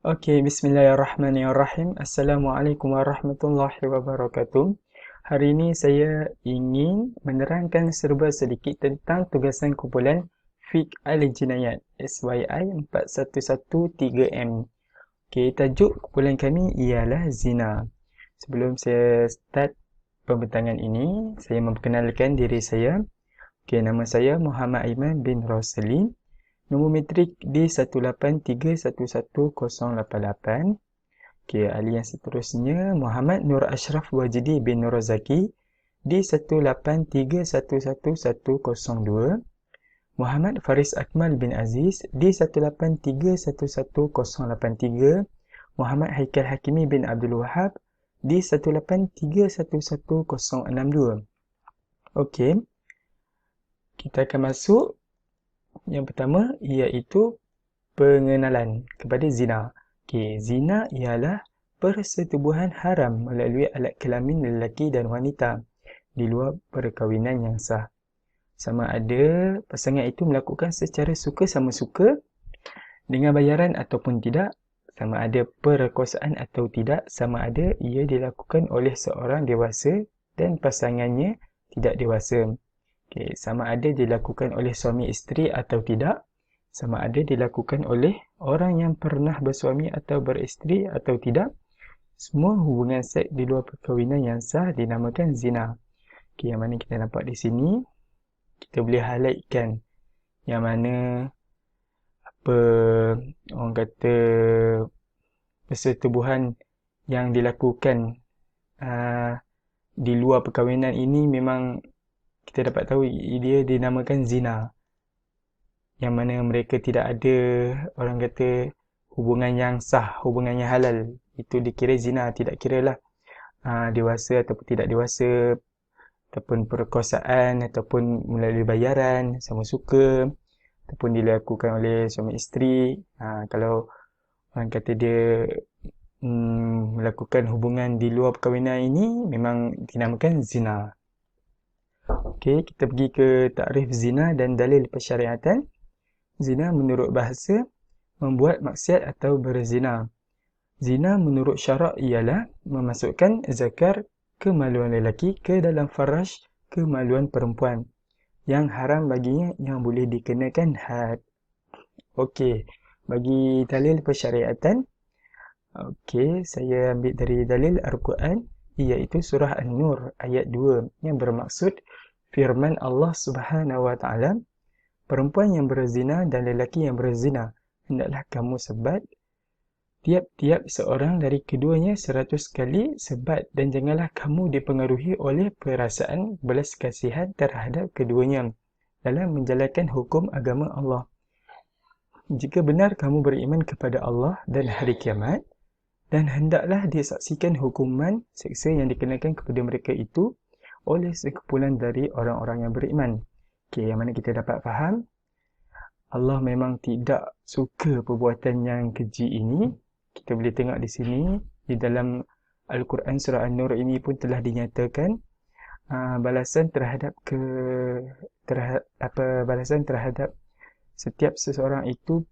Okey, bismillahirrahmanirrahim. Assalamualaikum warahmatullahi wabarakatuh. Hari ini saya ingin menerangkan serba sedikit tentang tugasan kumpulan Fiqh Al-Jinayat SYI 4113M. Okey, tajuk kumpulan kami ialah zina. Sebelum saya start pembentangan ini, saya memperkenalkan diri saya. Okey, nama saya Muhammad Aiman bin Roslin. Nombor metrik D183111088. Okey, ahli yang seterusnya Muhammad Nur Ashraf Wajidi bin Nur Razaki D183111102. Muhammad Faris Akmal bin Aziz D183111083. Muhammad Haikal Hakimi bin Abdul Wahab D183111062. Okey, kita akan masuk. Yang pertama iaitu pengenalan kepada zina. Okey, zina ialah persetubuhan haram melalui alat kelamin lelaki dan wanita di luar perkahwinan yang sah. Sama ada pasangan itu melakukan secara suka sama suka dengan bayaran ataupun tidak, sama ada perkosaan atau tidak, sama ada ia dilakukan oleh seorang dewasa dan pasangannya tidak dewasa. Okay, sama ada dilakukan oleh suami isteri atau tidak, sama ada dilakukan oleh orang yang pernah bersuami atau beristeri atau tidak. Semua hubungan seks di luar perkahwinan yang sah dinamakan zina. Okay, yang mana kita nampak di sini, kita boleh highlightkan yang mana apa orang kata persetubuhan yang dilakukan di luar perkahwinan ini memang kita dapat tahu dia dinamakan zina, yang mana mereka tidak ada orang kata hubungan yang sah, hubungan yang halal. Itu dikira zina, tidak kiralah dewasa ataupun tidak dewasa, ataupun perkosaan ataupun melalui bayaran sama suka, ataupun dilakukan oleh suami isteri. Kalau orang kata dia melakukan hubungan di luar perkahwinan ini memang dinamakan zina. Okey, kita pergi ke takrif zina dan dalil persyariatan. Zina menurut bahasa membuat maksiat atau berzina. Zina menurut syarak ialah memasukkan zakar kemaluan lelaki ke dalam faraj kemaluan perempuan yang haram baginya yang boleh dikenakan had. Okey, bagi dalil persyariatan, okey, saya ambil dari dalil Al-Quran iaitu surah An-Nur ayat 2 yang bermaksud firman Allah Subhanahu wa taala, perempuan yang berzina dan lelaki yang berzina hendaklah kamu sebat tiap-tiap seorang dari keduanya 100 kali sebat, dan janganlah kamu dipengaruhi oleh perasaan belas kasihan terhadap keduanya dalam menjalankan hukum agama Allah. Jika benar kamu beriman kepada Allah dan hari kiamat, dan hendaklah disaksikan hukuman seksa yang dikenakan kepada mereka itu oleh sekumpulan dari orang-orang yang beriman. Okey, yang mana kita dapat faham Allah memang tidak suka perbuatan yang keji ini. Kita boleh tengok di sini di dalam Al-Quran surah An-Nur ini pun telah dinyatakan balasan terhadap setiap seseorang itu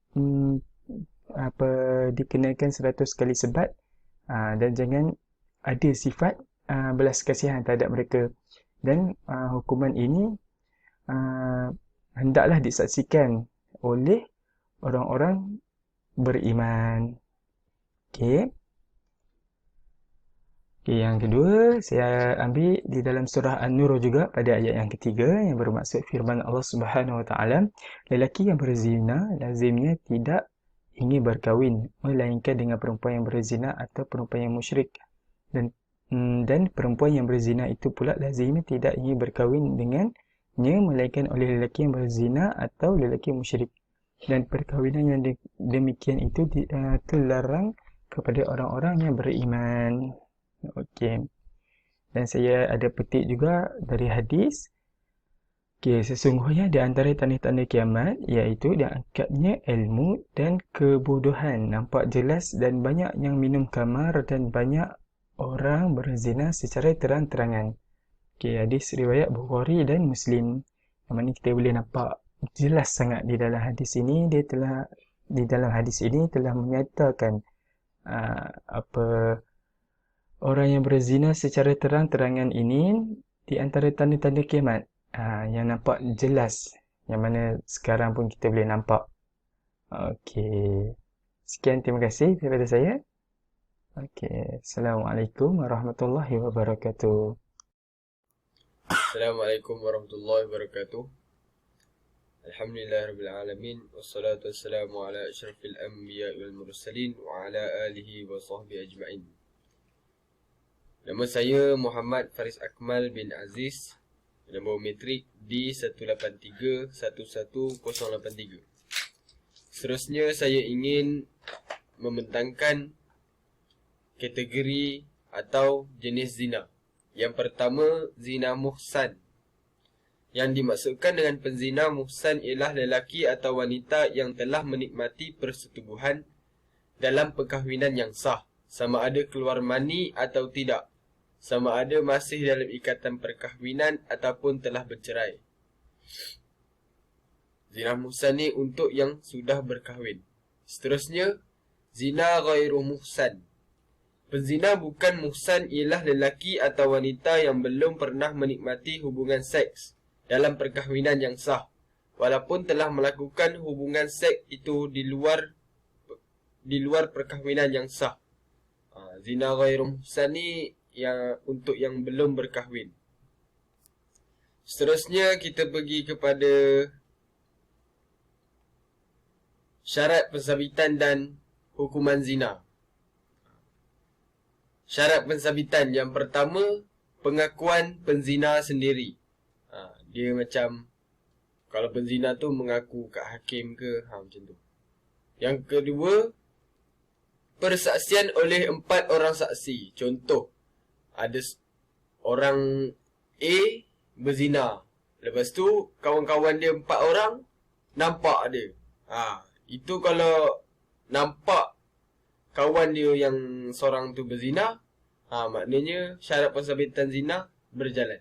dikenakan 100 kali sebat, dan jangan ada sifat belas kasihan terhadap mereka, dan hukuman ini hendaklah disaksikan oleh orang-orang beriman. Okey. Okey, yang kedua saya ambil di dalam surah An-Nur juga pada ayat yang ketiga yang bermaksud firman Allah Subhanahu wa taala, lelaki yang berzina lazimnya tidak ingin berkahwin melainkan dengan perempuan yang berzina atau perempuan yang musyrik, dan perempuan yang berzina itu pula lazimnya tidak ingin berkahwin dengannya melainkan oleh lelaki yang berzina atau lelaki yang musyrik, dan perkahwinan yang demikian itu terlarang kepada orang-orang yang beriman. Okey. Dan saya ada petik juga dari hadis. Okey, sesungguhnya di antara tanda-tanda kiamat iaitu diangkatnya ilmu dan kebodohan nampak jelas, dan banyak yang minum khamar dan banyak orang berzina secara terang-terangan. Okey, hadis riwayat Bukhari dan Muslim. Yang mana kita boleh nampak jelas sangat di dalam hadis ini, di dalam hadis ini telah menyatakan Apa orang yang berzina secara terang-terangan ini di antara tanda-tanda kiamat yang nampak jelas, yang mana sekarang pun kita boleh nampak. Okey. Sekian, terima kasih daripada saya. Okey, Assalamualaikum warahmatullahi wabarakatuh. Assalamualaikum warahmatullahi wabarakatuh. Alhamdulillah rabbil alamin, wassalatu wassalamu ala asyrafil anbiya wal mursalin wa ala alihi wa sahbihi ajma'in. Nama saya Muhammad Faris Akmal bin Aziz, nombor metrik D183-11083. Seterusnya saya ingin membentangkan kategori atau jenis zina. Yang pertama, zina muhsan. Yang dimaksudkan dengan penzina muhsan ialah lelaki atau wanita yang telah menikmati persetubuhan dalam perkahwinan yang sah, sama ada keluar mani atau tidak, sama ada masih dalam ikatan perkahwinan ataupun telah bercerai. Zina muhsan ni untuk yang sudah berkahwin. Seterusnya, zina ghairu muhsan. Penzina bukan muhsan ialah lelaki atau wanita yang belum pernah menikmati hubungan seks dalam perkahwinan yang sah, walaupun telah melakukan hubungan seks itu di luar perkahwinan yang sah. Zina ghairu muhsan ni yang untuk yang belum berkahwin. Seterusnya kita pergi kepada syarat pensabitan dan hukuman zina. Syarat pensabitan yang pertama, pengakuan penzina sendiri. Dia macam, kalau penzina tu mengaku kat hakim ke, macam tu. Yang kedua, persaksian oleh 4 orang saksi. Contoh, ada orang A berzina. Lepas tu, kawan-kawan dia 4 orang nampak dia. Itu kalau nampak kawan dia yang seorang tu berzina, maknanya syarat pensabitan zina berjalan.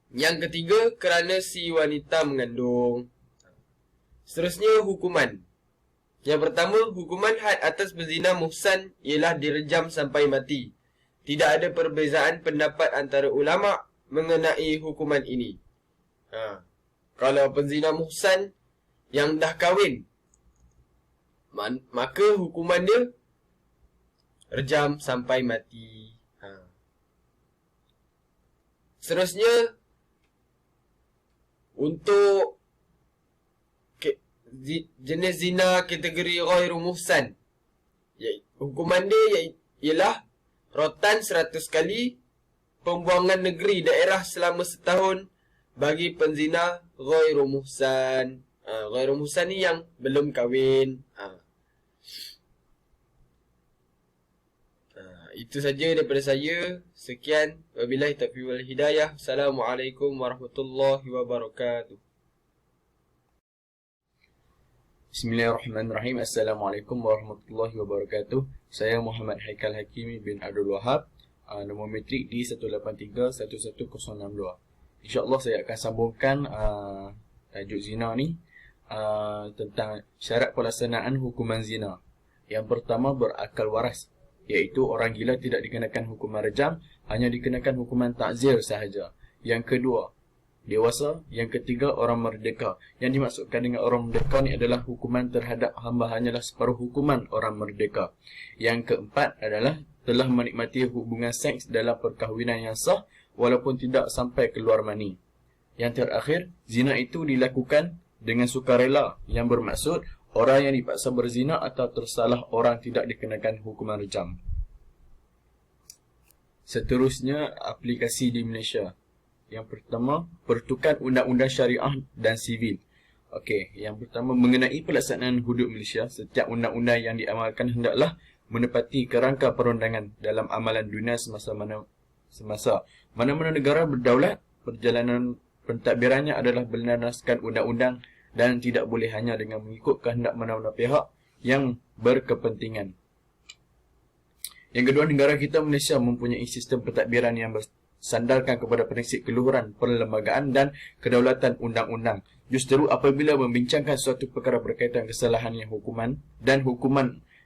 Yang ketiga, kerana si wanita mengandung. Seterusnya, hukuman. Yang pertama, hukuman had atas berzina muhsan ialah direjam sampai mati. Tidak ada perbezaan pendapat antara ulama mengenai hukuman ini. Kalau penzina muhsan yang dah kahwin, maka hukuman dia rejam sampai mati. Seterusnya, untuk jenis zina kategori ghairu muhsan, hukuman dia ialah rotan 100 kali, pembuangan negeri daerah selama setahun bagi penzina ghairu muhsan. Ghairu muhsan ni yang belum kahwin. Itu saja daripada saya. Sekian. Wabillahi taufiq wal hidayah. Assalamualaikum warahmatullahi wabarakatuh. Bismillahirrahmanirrahim. Assalamualaikum warahmatullahi wabarakatuh. Saya Muhammad Haikal Hakimi bin Abdul Wahab, nombor metrik D183-11062. InsyaAllah saya akan sambungkan tajuk zina ni, tentang syarat pelaksanaan hukuman zina. Yang pertama, berakal waras, iaitu orang gila tidak dikenakan hukuman rejam, hanya dikenakan hukuman takzir sahaja. Yang kedua, dewasa. Yang ketiga, orang merdeka. Yang dimaksudkan dengan orang merdeka ni adalah hukuman terhadap hamba hanyalah separuh hukuman orang merdeka. Yang keempat adalah telah menikmati hubungan seks dalam perkahwinan yang sah walaupun tidak sampai keluar mani. Yang terakhir, zina itu dilakukan dengan sukarela, yang bermaksud orang yang dipaksa berzina atau tersalah orang tidak dikenakan hukuman rejam. Seterusnya, aplikasi di Malaysia. Yang pertama, pertukan undang-undang syariah dan sivil. Okey, yang pertama mengenai pelaksanaan hudud Malaysia, setiap undang-undang yang diamalkan hendaklah menepati kerangka perundangan dalam amalan dunia semasa mana-mana negara berdaulat, perjalanan pentadbirannya adalah berlandaskan undang-undang dan tidak boleh hanya dengan mengikut kehendak mana-mana pihak yang berkepentingan. Yang kedua, negara kita Malaysia mempunyai sistem pentadbiran yang bersandarkan kepada prinsip keluhuran, perlembagaan dan kedaulatan undang-undang. Justeru apabila membincangkan suatu perkara berkaitan kesalahan yang hukuman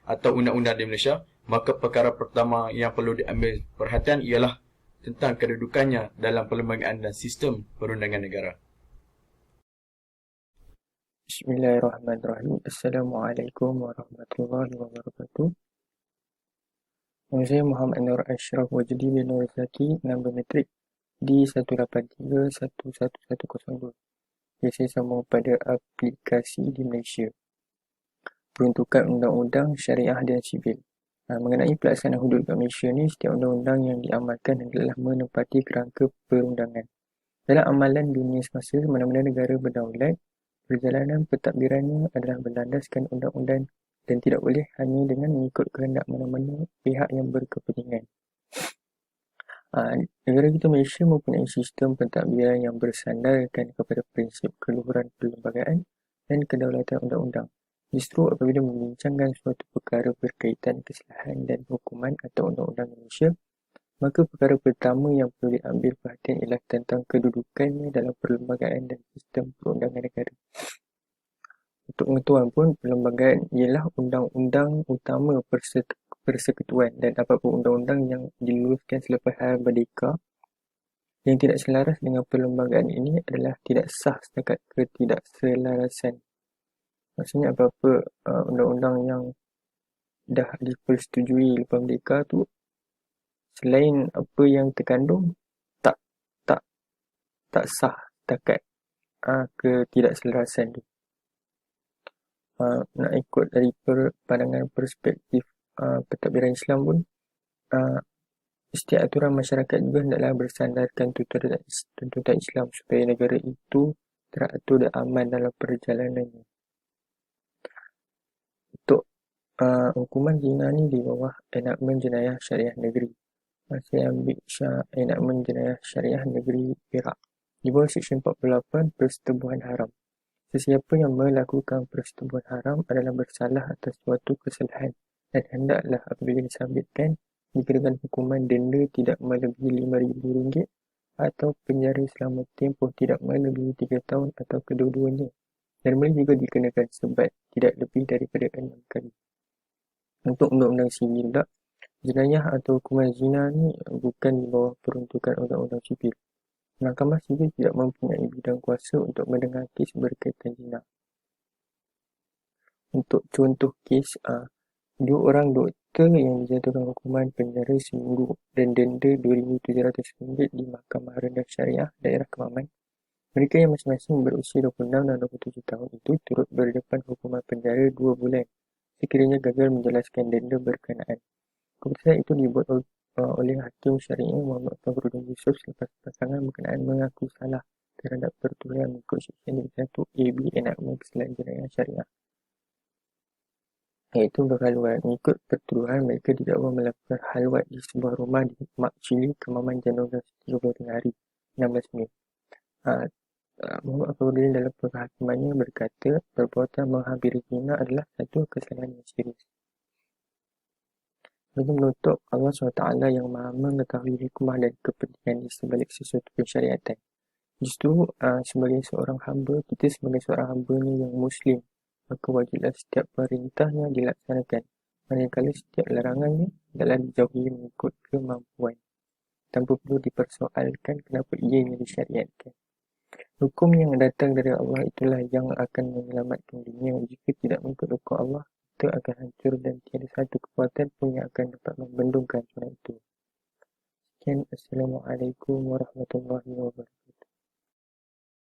atau undang-undang di Malaysia, maka perkara pertama yang perlu diambil perhatian ialah tentang kedudukannya dalam perlembagaan dan sistem perundangan negara. Bismillahirrahmanirrahim. Assalamualaikum warahmatullahi wabarakatuh. Nama saya Muhammad Nur Ashraf Wajdi bin Nur Zaki, nombor metrik D183-11102. Saya sambung pada aplikasi di Malaysia. Peruntukan undang-undang syariah dan sivil. Mengenai pelaksanaan hudud kat Malaysia ni, setiap undang-undang yang diamalkan adalah menepati kerangka perundangan. Dalam amalan dunia semasa, mana-mana negara berdaulat, perjalanan pentadbirannya adalah berlandaskan undang-undang dan tidak boleh hanya dengan mengikut kehendak mana-mana pihak yang berkepentingan. Negara kita Malaysia mempunyai sistem pentadbiran yang bersandarkan kepada prinsip keluhuran perlembagaan dan kedaulatan undang-undang. Justru apabila membincangkan suatu perkara berkaitan kesalahan dan hukuman atau undang-undang Malaysia, maka perkara pertama yang perlu diambil perhatian ialah tentang kedudukannya dalam perlembagaan dan sistem perundangan negara. Untuk pengetahuan pun, perlembagaan ialah undang-undang utama persekutuan dan apapun undang-undang yang diluluskan selepas Hari Merdeka yang tidak selaras dengan perlembagaan ini adalah tidak sah setakat ketidakselarasan. Maksudnya apa-apa undang-undang yang dah dipersetujui lepas merdeka tu, selain apa yang terkandung, tak sah setakat ketidakselarasan tu. Nak ikut dari pandangan perspektif pentadbiran Islam pun, setiap aturan masyarakat juga hendaklah bersandarkan tuntutan Islam supaya negara itu teratur dan aman dalam perjalanannya. Untuk hukuman zina ni di bawah enakmen jenayah syariah negeri. Saya ambil enakmen jenayah syariah negeri Perak. Di bawah Seksyen 48 persetubuhan haram. Sesiapa yang melakukan persetubuhan haram adalah bersalah atas suatu kesalahan dan hendaklah apabila disabitkan dikenakan hukuman denda tidak melebihi RM5,000 atau penjara selama tempoh tidak melebihi 3 tahun atau kedua-duanya, dan boleh juga dikenakan sebat tidak lebih daripada 6 kali. Untuk undang-undang sivil tak, jenayah atau hukuman zina ni bukan di bawah peruntukan undang-undang sivil. Mahkamah sivil tidak mempunyai bidang kuasa untuk mendengar kes berkaitan zina. Untuk contoh kes, 2 orang doktor yang dijatuhkan hukuman penjara seminggu dan denda RM2,700 di Mahkamah Rendah Syariah Daerah Kemaman. Mereka yang masing-masing berusia 26 dan 27 tahun itu turut berdepan hukuman penjara 2 bulan sekiranya gagal menjelaskan denda berkenaan. Keputusan itu dibuat oleh Hakim Syariah Muhammad Fakhruddin Yusuf selepas pasangan berkenaan mengaku salah terhadap pertuduhan mengikut Seksyen 1AB Enakmen Kesalahan Jenayah Syariah, iaitu berhalwat. Mengikut pertuduhan, mereka didakwa melakukan halwat di sebuah rumah di Mak Cili, Kemaman, Januari 30 hari 16 Mei. Muhammad Fakhruddin dalam penghakimannya berkata, perbuatan menghampiri zina adalah satu kesalahan yang serius. Bagi menutup, Allah SWT yang maha mengetahui hikmah dan kepentingan di sebalik sesuatu pensyariatan. Justru sebagai seorang hamba, kita sebagai seorang hambanya yang Muslim, maka wajiblah setiap perintahnya dilaksanakan, manakala setiap larangannya adalah dijauhi mengikut kemampuan, tanpa perlu dipersoalkan kenapa ianya disyariatkan. Hukum yang datang dari Allah itulah yang akan menyelamatkan dunia. Jika tidak mengikut hukum Allah, kita akan hancur dan tiada satu kekuatan pun yang akan dapat membendungkan sunnah itu. Sekian, Assalamualaikum warahmatullahi wabarakatuh.